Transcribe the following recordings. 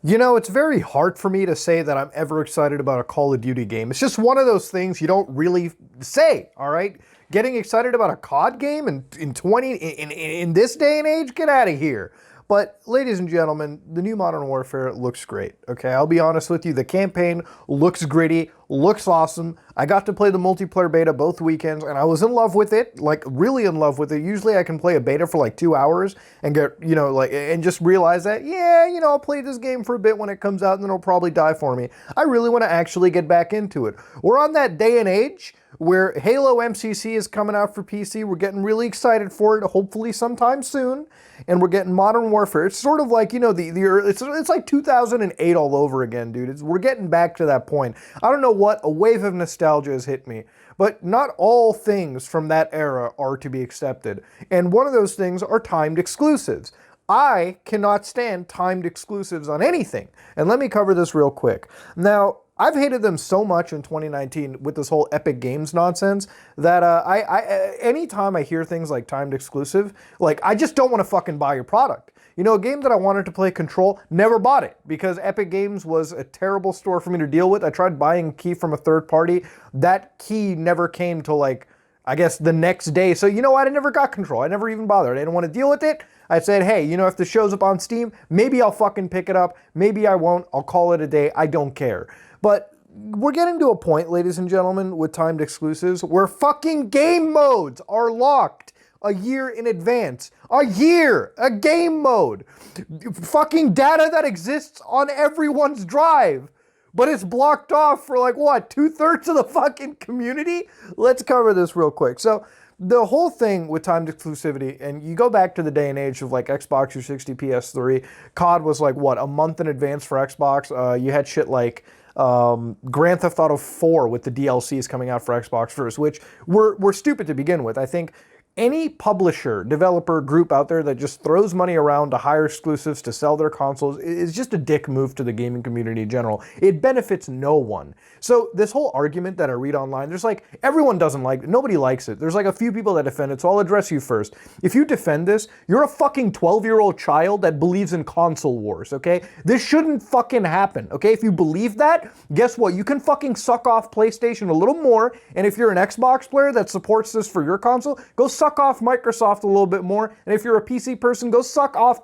You know, it's very hard for me to say that I'm ever excited about a Call of Duty game. It's just one of those things you don't really say, all right? Getting excited about a COD game in 20 in this day and age, get out of here. But ladies and gentlemen, the new Modern Warfare looks great. Okay, I'll be honest with you, the campaign looks gritty, looks awesome. I got to play the multiplayer beta both weekends and I was in love with it, like really in love with it. Usually I can play a beta for like 2 hours and get, like, and just realize that, yeah, I'll play this game for a bit when it comes out and then it'll probably die for me. I really want to actually get back into it. We're on that day and age where Halo MCC is coming out for PC. We're getting really excited for it, hopefully sometime soon. And we're getting Modern Warfare. It's sort of like, it's like 2008 all over again, dude. We're getting back to that point. I don't know what, a wave of nostalgia has hit me. But not all things from that era are to be accepted. And one of those things are timed exclusives. I cannot stand timed exclusives on anything. And let me cover this real quick. Now, I've hated them so much in 2019 with this whole Epic Games nonsense that anytime I hear things like timed exclusive, like I just don't want to fucking buy your product. A game that I wanted to play Control, never bought it because Epic Games was a terrible store for me to deal with. I tried buying a key from a third party. That key never came till I guess the next day. So you know what? I never got Control. I never even bothered. I didn't want to deal with it. I said, hey, if this shows up on Steam, maybe I'll fucking pick it up. Maybe I won't. I'll call it a day. I don't care. But we're getting to a point, ladies and gentlemen, with timed exclusives where fucking game modes are locked a year in advance. A year! A game mode! Fucking data that exists on everyone's drive. But it's blocked off for like what, 2/3 of the fucking community? Let's cover this real quick. So the whole thing with timed exclusivity, and you go back to the day and age of like Xbox 360, PS3, COD was like what, a month in advance for Xbox. You had shit like Grand Theft Auto 4 with the DLCs coming out for Xbox first, which were stupid to begin with. I think any publisher, developer group out there that just throws money around to hire exclusives to sell their consoles is just a dick move to the gaming community in general. It benefits no one. So this whole argument that I read online, there's like, everyone doesn't like it. Nobody likes it. There's like a few people that defend it, so I'll address you first. If you defend this, you're a fucking 12-year-old child that believes in console wars, okay? This shouldn't fucking happen, okay? If you believe that, guess what? You can fucking suck off PlayStation a little more, and if you're an Xbox player that supports this for your console, go suck off Microsoft a little bit more, and if you're a PC person, go suck off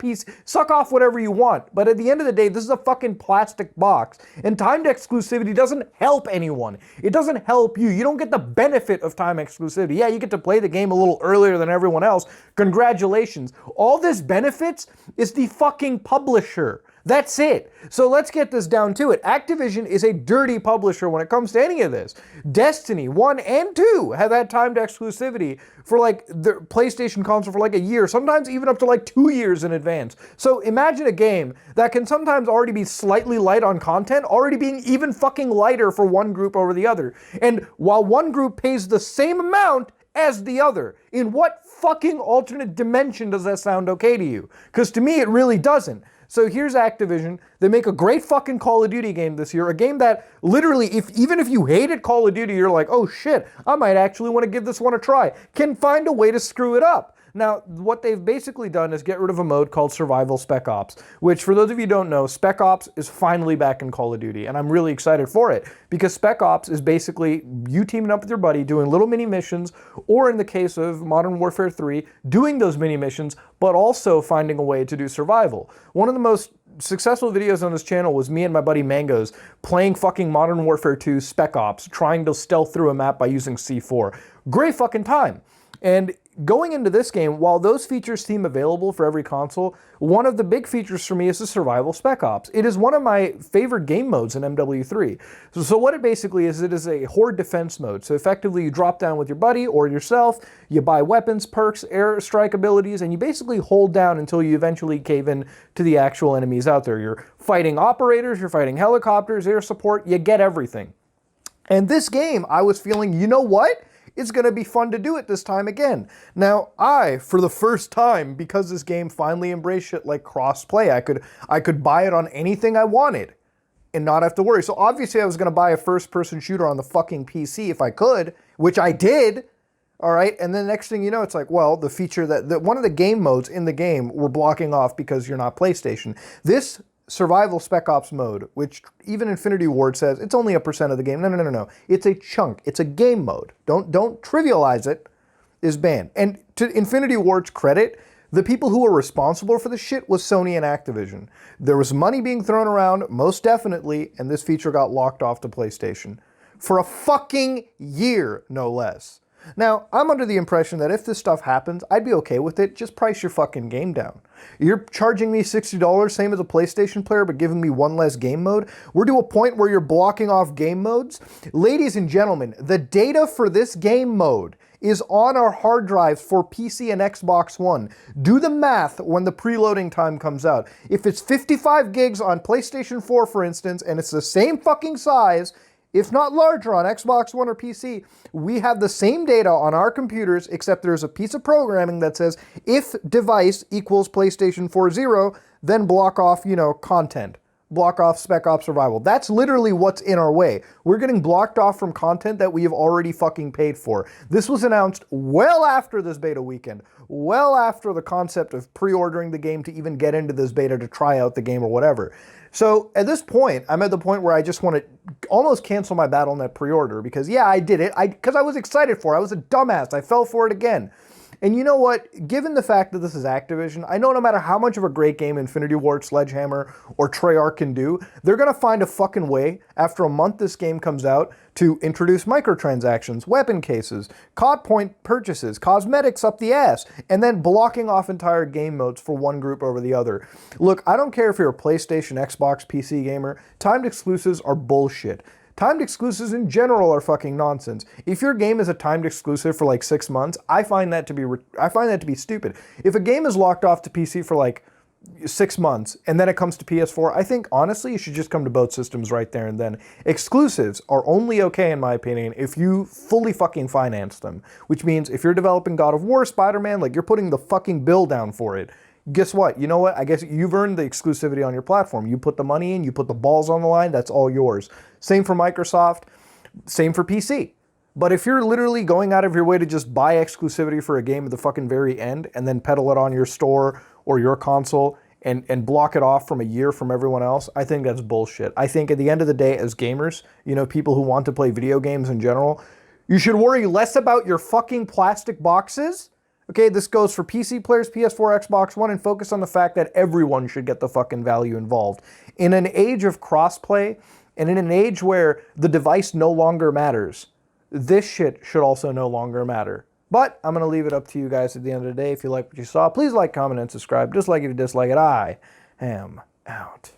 whatever you want. But at the end of the day, this is a fucking plastic box, and timed exclusivity doesn't help anyone. It doesn't help you. You don't get the benefit of time exclusivity. Yeah, you get to play the game a little earlier than everyone else. Congratulations. All this benefits is the fucking publisher. That's it. So let's get this down to it. Activision is a dirty publisher when it comes to any of this. Destiny 1 and 2 have had timed exclusivity for like the PlayStation console for like a year, sometimes even up to like 2 years in advance. So imagine a game that can sometimes already be slightly light on content, already being even fucking lighter for one group over the other. And while one group pays the same amount as the other, in what fucking alternate dimension does that sound okay to you? Because to me, it really doesn't. So here's Activision. They make a great fucking Call of Duty game this year. A game that literally, even if you hated Call of Duty, you're like, oh shit, I might actually want to give this one a try. Can find a way to screw it up. Now, what they've basically done is get rid of a mode called Survival Spec Ops, which for those of you who don't know, Spec Ops is finally back in Call of Duty, and I'm really excited for it, because Spec Ops is basically you teaming up with your buddy, doing little mini missions, or in the case of Modern Warfare 3, doing those mini missions, but also finding a way to do survival. One of the most successful videos on this channel was me and my buddy Mangoes playing fucking Modern Warfare 2 Spec Ops, trying to stealth through a map by using C4. Great fucking time. And going into this game, while those features seem available for every console, one of the big features for me is the Survival Spec Ops. It is one of my favorite game modes in MW3. So what it basically is, it is a horde defense mode. So effectively you drop down with your buddy or yourself, you buy weapons, perks, airstrike abilities, and you basically hold down until you eventually cave in to the actual enemies out there. You're fighting operators, you're fighting helicopters, air support, you get everything. And this game, I was feeling, you know what? It's going to be fun to do it this time again. Now, for the first time, because this game finally embraced shit like cross-play, I could buy it on anything I wanted and not have to worry. So obviously I was going to buy a first-person shooter on the fucking PC if I could, which I did. All right, and then next thing you know, it's like, well, the feature that one of the game modes in the game we're blocking off because you're not PlayStation. This survival Spec Ops mode, which even Infinity Ward says it's only a percent of the game. No. It's a chunk. It's a game mode. Don't trivialize it, is banned. And to Infinity Ward's credit, the people who were responsible for the shit was Sony and Activision. There was money being thrown around, most definitely, and this feature got locked off to PlayStation. For a fucking year, no less. Now, I'm under the impression that if this stuff happens, I'd be okay with it. Just price your fucking game down. You're charging me $60, same as a PlayStation player, but giving me one less game mode? We're to a point where you're blocking off game modes? Ladies and gentlemen, the data for this game mode is on our hard drives for PC and Xbox One. Do the math when the preloading time comes out. If it's 55 gigs on PlayStation 4, for instance, and it's the same fucking size, if not larger on Xbox One or PC, we have the same data on our computers, except there's a piece of programming that says if device equals PlayStation 4 0, then block off, content. Block off Spec Ops Survival. That's literally what's in our way. We're getting blocked off from content that we have already fucking paid for. This was announced well after this beta weekend, well after the concept of pre-ordering the game to even get into this beta to try out the game or whatever. So at this point, I'm at the point where I just want to almost cancel my Battle.net pre-order because, yeah, I did it because I was excited for it. I was a dumbass. I fell for it again. And you know what? Given the fact that this is Activision, I know no matter how much of a great game Infinity Ward, Sledgehammer, or Treyarch can do, they're going to find a fucking way, after a month this game comes out, to introduce microtransactions, weapon cases, COD point purchases, cosmetics up the ass, and then blocking off entire game modes for one group over the other. Look, I don't care if you're a PlayStation, Xbox, PC gamer, timed exclusives are bullshit. Timed exclusives in general are fucking nonsense. If your game is a timed exclusive for like 6 months, I find that to be stupid. If a game is locked off to PC for like 6 months and then it comes to PS4, I think honestly you should just come to both systems right there and then. Exclusives are only okay in my opinion if you fully fucking finance them, which means if you're developing God of War, Spider-Man, like you're putting the fucking bill down for it. Guess what? You know what? I guess you've earned the exclusivity on your platform. You put the money in, you put the balls on the line, that's all yours. Same for Microsoft, same for PC. But if you're literally going out of your way to just buy exclusivity for a game at the fucking very end and then peddle it on your store or your console and block it off from a year from everyone else, I think that's bullshit. I think at the end of the day, as gamers, people who want to play video games in general, you should worry less about your fucking plastic boxes. Okay, this goes for PC players, PS4, Xbox One, and focus on the fact that everyone should get the fucking value involved. In an age of crossplay, and in an age where the device no longer matters, this shit should also no longer matter. But I'm going to leave it up to you guys at the end of the day. If you like what you saw, please like, comment, and subscribe. Dislike it if you dislike it. I am out.